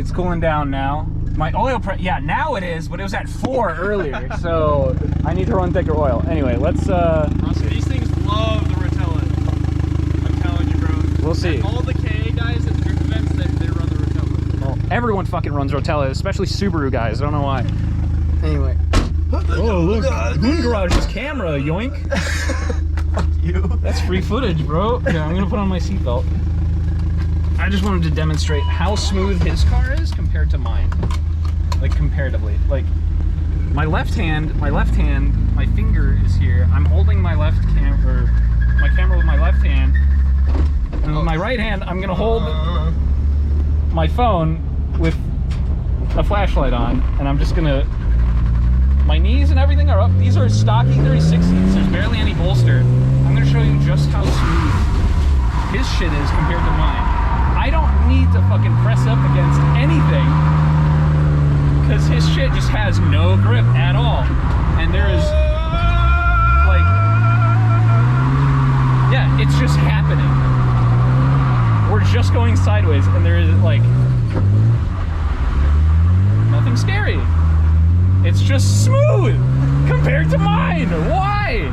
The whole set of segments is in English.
It's cooling down now. My oil yeah, now it is, but it was at 4 earlier, so I need to run thicker oil. Anyway, let's these things love the Rotella. I'm telling you, bro. We'll see. And all the KA guys at the drift events, they run the Rotella. Well, everyone fucking runs Rotella, especially Subaru guys. I don't know why. Anyway. Oh, look. HoonGarage's camera, yoink. Fuck you. That's free footage, bro. Yeah, I'm gonna put on my seatbelt. I just wanted to demonstrate how smooth his car is compared to mine. Like, comparatively. Like, my finger is here. I'm holding my my camera with my left hand. And with my right hand, I'm gonna hold my phone with a flashlight on. And I'm just gonna, my knees and everything are up. These are stock E36s. There's barely any bolster. I'm gonna show you just how smooth his shit is compared to mine. I don't need to fucking press up against anything because his shit just has no grip at all. And there is, like, yeah, it's just happening. We're just going sideways and there is, like, nothing scary. It's just smooth compared to mine. Why?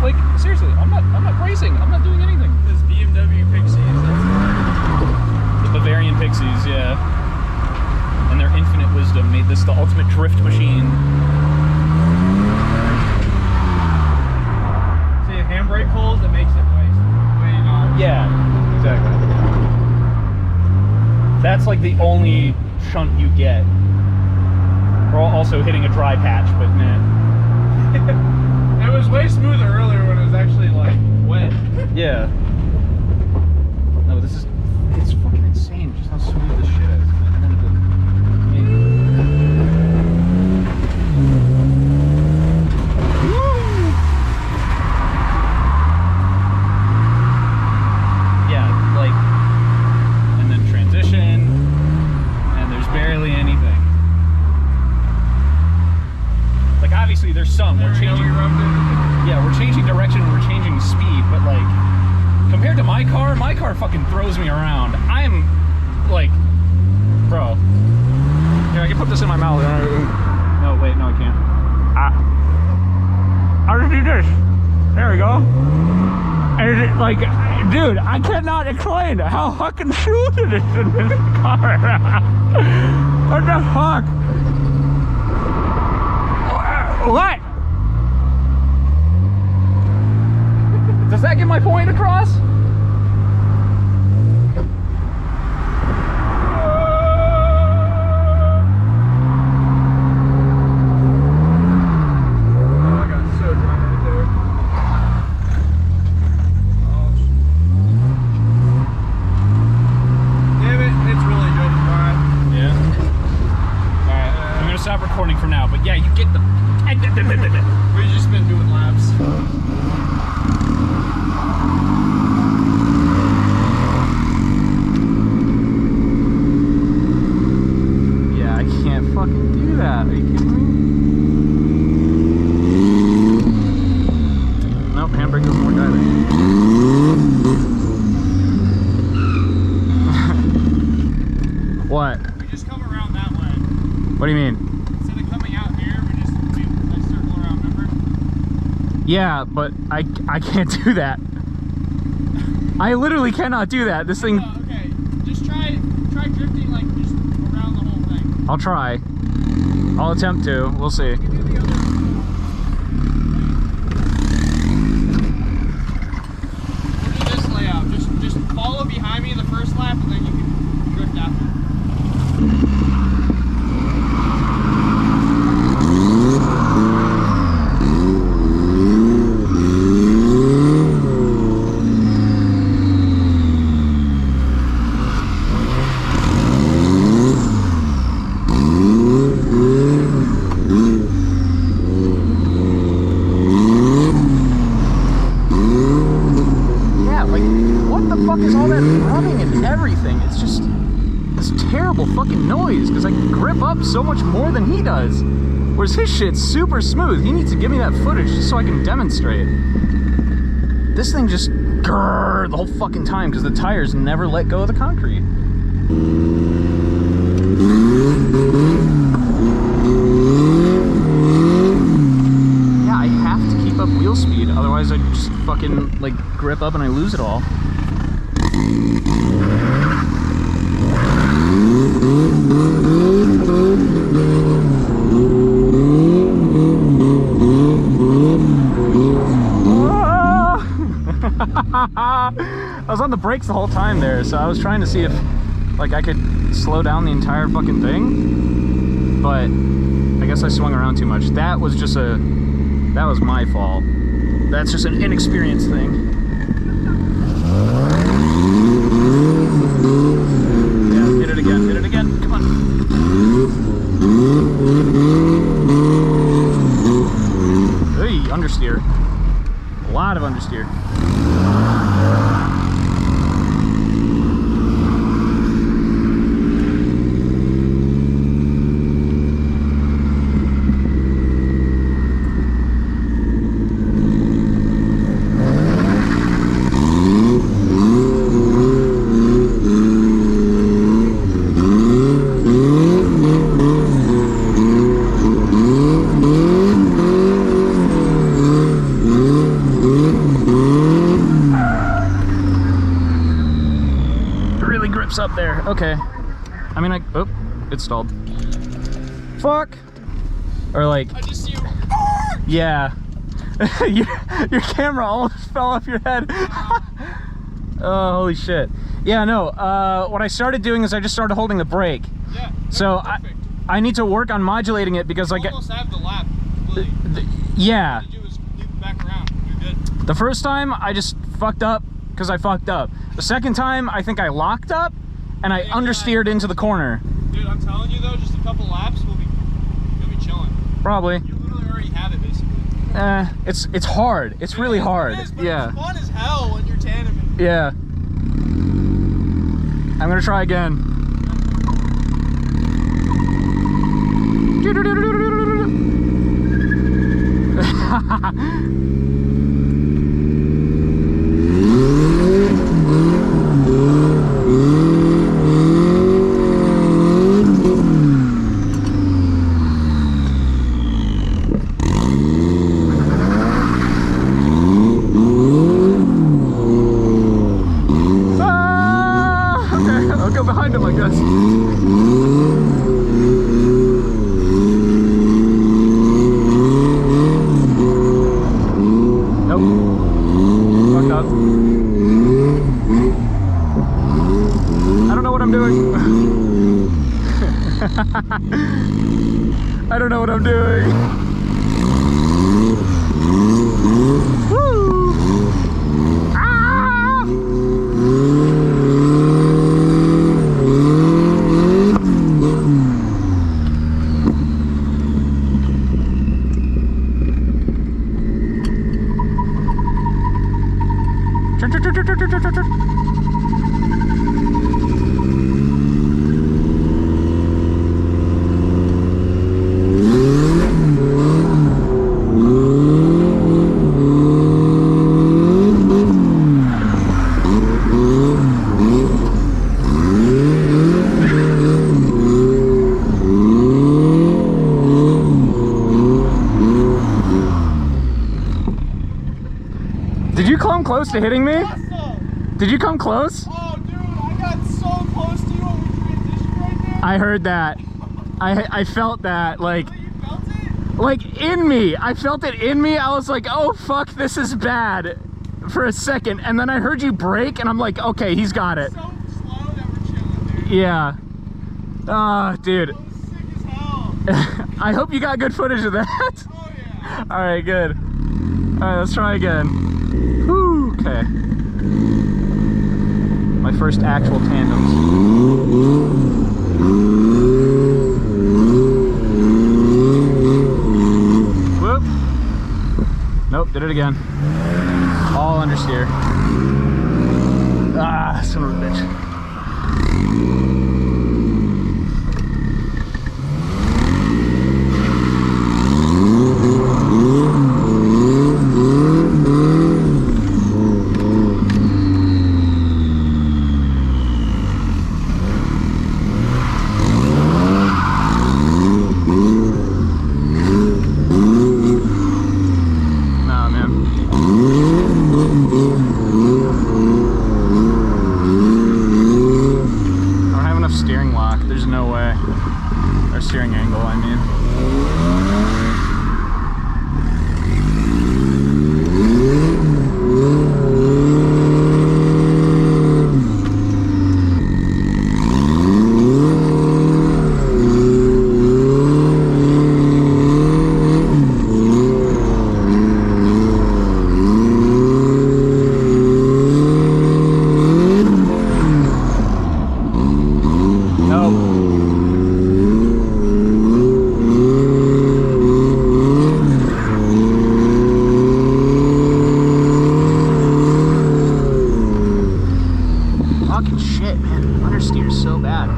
Like, seriously, I'm not racing. I'm not doing anything. This BMW Pixies, The Bavarian Pixies, yeah. And their infinite wisdom made this the ultimate drift machine. see the handbrake pulls, it makes it way not. Yeah, exactly. That's like the only shunt you get. We're also hitting a dry patch, but nah. It was way smoother earlier when it was actually like wet. Yeah. No, it's fucking insane just how smooth this shit is. Yeah, like, and then transition, and there's barely anything. Like, obviously there's some. We're changing. Yeah, we're changing direction, we're changing speed, but like, compared to my car fucking throws me around. I'm like, bro. Here, I can put this in my mouth. No, wait, no, I can't. I'll just do this. There we go. And it, like, dude, I cannot explain how fucking smooth it is in this car. What the fuck? What? Does that get my point across? I got so dry right there. Damn it, it's really good to try. Yeah. Alright, I'm gonna stop recording for now, but yeah, you get the... We've just been doing laps. Yeah, I can't fucking do that. Are you kidding me? Nope, handbrake doesn't work either. What? We just come around that way. What do you mean? Instead of coming out here, we circle around, remember? Yeah, but I can't do that. I literally cannot do that. This thing... Okay, just try drifting like just around the whole thing. I'll try. I'll attempt to. We'll see. You can do the other. We'll do this layout. Just follow behind me the first lap, and then you can drift after. So much more than he does, whereas his shit's super smooth. He needs to give me that footage just so I can demonstrate. This thing just grrr the whole fucking time because the tires never let go of the concrete. up and I lose it all. I was on the brakes the whole time there, so I was trying to see if like I could slow down the entire fucking thing, but I guess I swung around too much. That was my fault. That's just an inexperienced thing. Yeah, hit it again, come on. Hey, understeer. A lot of understeer. Up there. Okay. I mean, oh, it stalled. Fuck. Or like. I just see you. Yeah. your camera almost fell off your head. Oh, holy shit. Yeah, no. What I started doing is I just started holding the brake. Yeah. So I need to work on modulating it because you almost have the lap. Really. Yeah. All you do is loop it back around. You're good. The first time I just fucked up because I fucked up. The second time I think I locked up and I understeered into the corner. Dude, I'm telling you though, just a couple laps, you'll be chilling. Probably. You literally already have it basically. It's hard. It's really hard. It is, but yeah. It's fun as hell when you're tandeming. Yeah. I'm gonna try again. Behind him, I guess. Nope. Fucked up. I don't know what I'm doing. I don't know what I'm doing. Woo! Ah! Did you come close to hitting me? Awesome. Did you come close? Oh, dude, I got so close to you when we transitioned right there. I heard that. I felt that, like, You felt it? like in me. I felt it in me. I was like, oh fuck, this is bad for a second. And then I heard you brake and I'm like, okay, he's got it. So slow that we're chilling, dude. Yeah. Ah, dude. That was sick as hell. I hope you got good footage of that. Oh, yeah. All right, good. All right, let's try again. Whew, okay. My first actual tandems. Whoop. Nope, did it again. All understeer. Ah, son of a bitch. enough steering lock. There's no way. Or steering angle, I mean. Fucking shit, man. Understeer's so bad.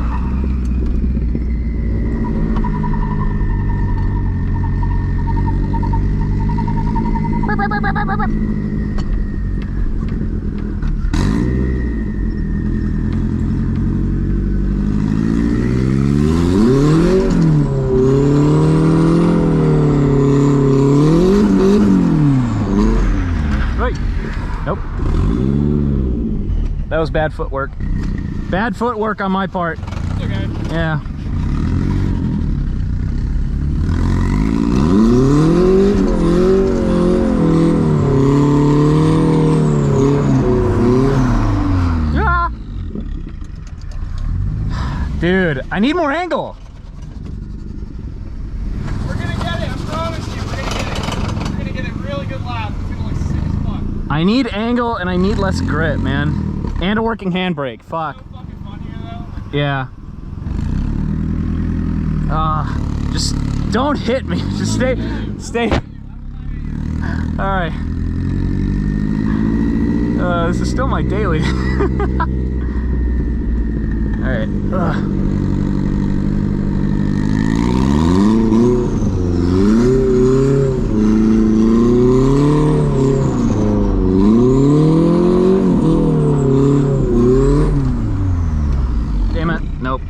Right. Nope. That was bad footwork. Bad footwork on my part. It's okay. Yeah. Ah! Dude, I need more angle. We're gonna get it, I promise you. We're gonna get it. We're gonna get a really good lap. It's gonna look sick as fuck. I need angle and I need less grip, man. And a working handbrake. Fuck. So fucking fun here though. Yeah. Just don't hit me. Just stay. All right. This is still my daily. All right. Damn it. Nope.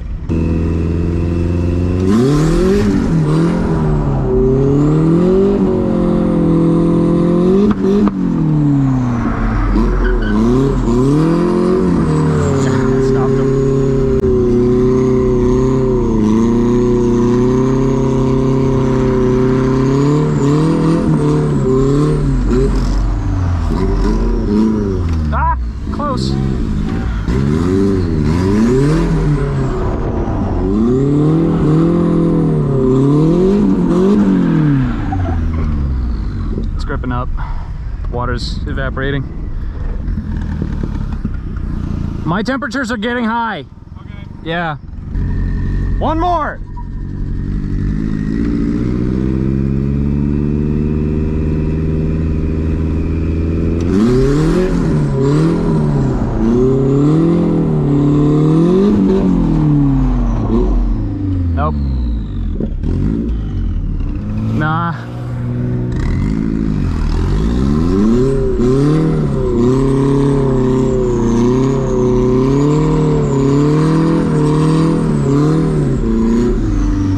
Stopped him. Ah, close. It's gripping up. Water's evaporating. My temperatures are getting high. Okay. Yeah. One more. Nope. Nah.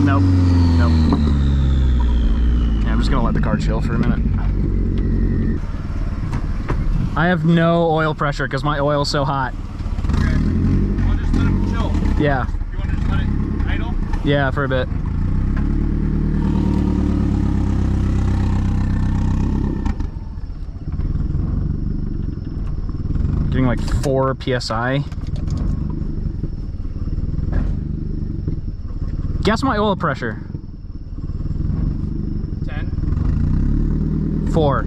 Nope. Nope. Yeah, I'm just gonna let the car chill for a minute. I have no oil pressure because my oil's so hot. Okay. We'll just let him chill. Yeah. You want to just let it idle? Yeah, for a bit. Getting like 4 psi. Guess my oil pressure. 10. 4.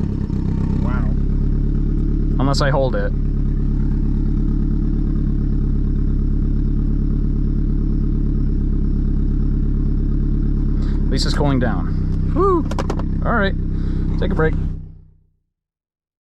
Wow. Unless I hold it. At least it's cooling down. Woo! All right, take a break.